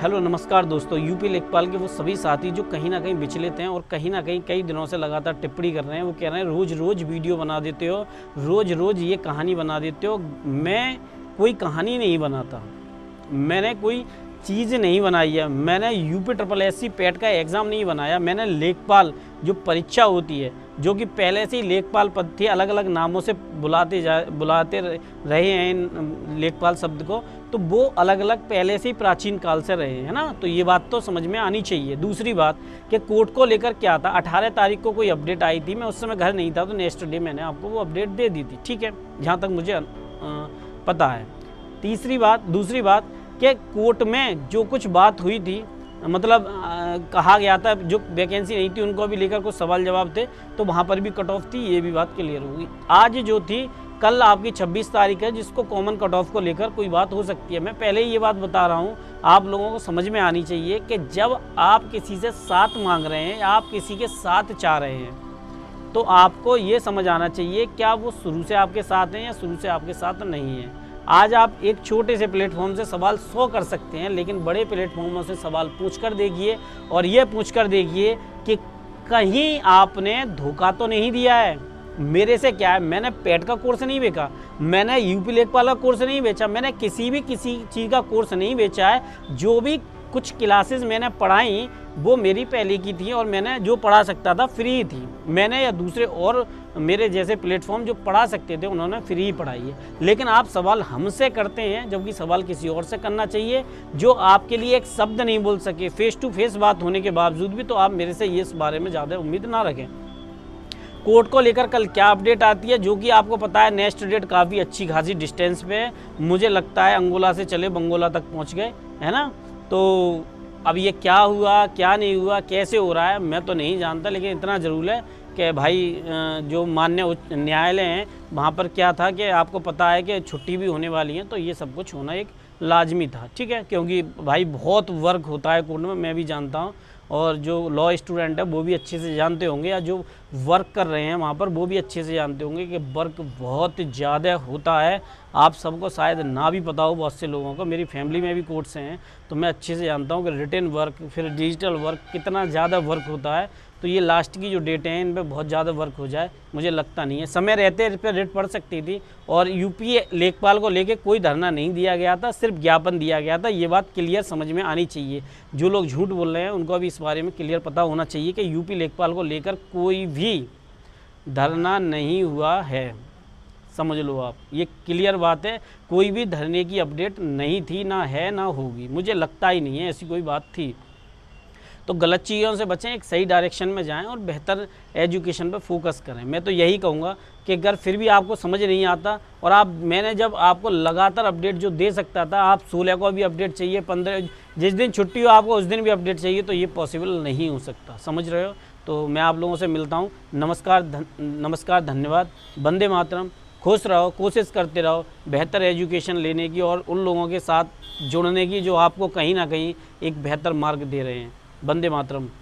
Hello नमस्कार दोस्तों। UP लेखपाल के वो सभी साथी जो कहीं ना कहीं विचलित हैं और कहीं ना कहीं कई दिनों से लगातार टिप्पणी कर रहे हैं। वो कह रहे हैं रोज़ रोज़ वीडियो बना देते हो, रोज़ रोज़ ये कहानी बना देते हो। मैं कोई कहानी नहीं बनाता, मैंने कोई चीज़ नहीं बनाई है, मैंने यूपी ट्रिपल एससी पैट का एग्ज़ाम नहीं बनाया। मैंने लेखपाल जो परीक्षा होती है, जो कि पहले से ही लेखपाल पद थी, अलग अलग नामों से बुलाते रहे हैं इन लेखपाल शब्द को, तो वो अलग अलग पहले से ही प्राचीन काल से रहे हैं ना। तो ये बात तो समझ में आनी चाहिए। दूसरी बात कि कोर्ट को लेकर क्या था, 18 तारीख को कोई अपडेट आई थी, मैं उस समय घर नहीं था, तो नेक्स्ट डे मैंने आपको वो अपडेट दे दी थी, ठीक है, जहाँ तक मुझे पता है। दूसरी बात कि कोर्ट में जो कुछ बात हुई थी, मतलब कहा गया था जो वैकेंसी नहीं थी उनको भी लेकर कुछ सवाल जवाब थे, तो वहाँ पर भी कट ऑफ थी, ये भी बात क्लियर होगी। आज जो थी, कल आपकी 26 तारीख है, जिसको कॉमन कट ऑफ को लेकर कोई बात हो सकती है। मैं पहले ही ये बात बता रहा हूँ, आप लोगों को समझ में आनी चाहिए कि जब आप किसी से साथ मांग रहे हैं, आप किसी के साथ चाह रहे हैं, तो आपको ये समझ आना चाहिए क्या वो शुरू से आपके साथ हैं या शुरू से आपके साथ नहीं है। आज आप एक छोटे से प्लेटफॉर्म से सवाल 100 कर सकते हैं, लेकिन बड़े प्लेटफॉर्मों से सवाल पूछ कर देखिए, और ये पूछ कर देखिए कि कहीं आपने धोखा तो नहीं दिया है। मेरे से क्या है, मैंने पैट का कोर्स नहीं बेचा, मैंने यूपी लेखपाल का कोर्स नहीं बेचा, मैंने किसी चीज़ का कोर्स नहीं बेचा है। जो भी कुछ क्लासेस मैंने पढ़ाई वो मेरी पहले की थी, और मैंने जो पढ़ा सकता था फ्री थी। मैंने या दूसरे और मेरे जैसे प्लेटफॉर्म जो पढ़ा सकते थे उन्होंने फ्री पढ़ाई है। लेकिन आप सवाल हमसे करते हैं, जबकि सवाल किसी और से करना चाहिए जो आपके लिए एक शब्द नहीं बोल सके। फेस टू फेस बात होने के बावजूद भी तो आप मेरे से ये इस बारे में ज़्यादा उम्मीद ना रखें। कोर्ट को लेकर कल क्या अपडेट आती है, जो कि आपको पता है नेक्स्ट डेट काफ़ी अच्छी खासी डिस्टेंस पे है। मुझे लगता है अंगोला से चले बंगोला तक पहुंच गए, है ना। तो अब ये क्या हुआ, क्या नहीं हुआ, कैसे हो रहा है, मैं तो नहीं जानता, लेकिन इतना ज़रूर है कि भाई जो माननीय उच्च न्यायालय हैं वहाँ पर क्या था कि आपको पता है कि छुट्टी भी होने वाली है, तो ये सब कुछ होना एक लाजमी था, ठीक है। क्योंकि भाई बहुत वर्क होता है कोर्ट में, मैं भी जानता हूँ, और जो लॉ स्टूडेंट है वो भी अच्छे से जानते होंगे, या जो वर्क कर रहे हैं वहाँ पर वो भी अच्छे से जानते होंगे कि वर्क बहुत ज़्यादा होता है। आप सबको शायद ना भी पता हो, बहुत से लोगों को, मेरी फैमिली में भी कोर्ट से हैं, तो मैं अच्छे से जानता हूँ कि रिटन वर्क फिर डिजिटल वर्क कितना ज़्यादा वर्क होता है। तो ये लास्ट की जो डेट हैं इन पर बहुत ज़्यादा वर्क हो जाए मुझे लगता नहीं है। समय रहते इस पर रेट पड़ सकती थी, और यूपी लेखपाल को लेके कोई धरना नहीं दिया गया था, सिर्फ ज्ञापन दिया गया था। ये बात क्लियर समझ में आनी चाहिए। जो लोग झूठ बोल रहे हैं उनको भी इस बारे में क्लियर पता होना चाहिए कि यूपी लेखपाल को लेकर कोई भी धरना नहीं हुआ है। समझ लो आप, ये क्लियर बात है। कोई भी धरने की अपडेट नहीं थी, ना है, ना होगी। मुझे लगता ही नहीं है ऐसी कोई बात थी। तो गलत चीज़ों से बचें, एक सही डायरेक्शन में जाएं और बेहतर एजुकेशन पर फोकस करें। मैं तो यही कहूँगा कि अगर फिर भी आपको समझ नहीं आता, और मैंने जब आपको लगातार अपडेट जो दे सकता था, आप 16 को भी अपडेट चाहिए, 15 जिस दिन छुट्टी हो आपको उस दिन भी अपडेट चाहिए, तो ये पॉसिबल नहीं हो सकता। समझ रहे हो। तो मैं आप लोगों से मिलता हूँ। नमस्कार, धन्यवाद। वंदे मातरम। खुश रहो, कोशिश करते रहो बेहतर एजुकेशन लेने की और उन लोगों के साथ जुड़ने की जो आपको कहीं ना कहीं एक बेहतर मार्ग दे रहे हैं। वंदे मातरम।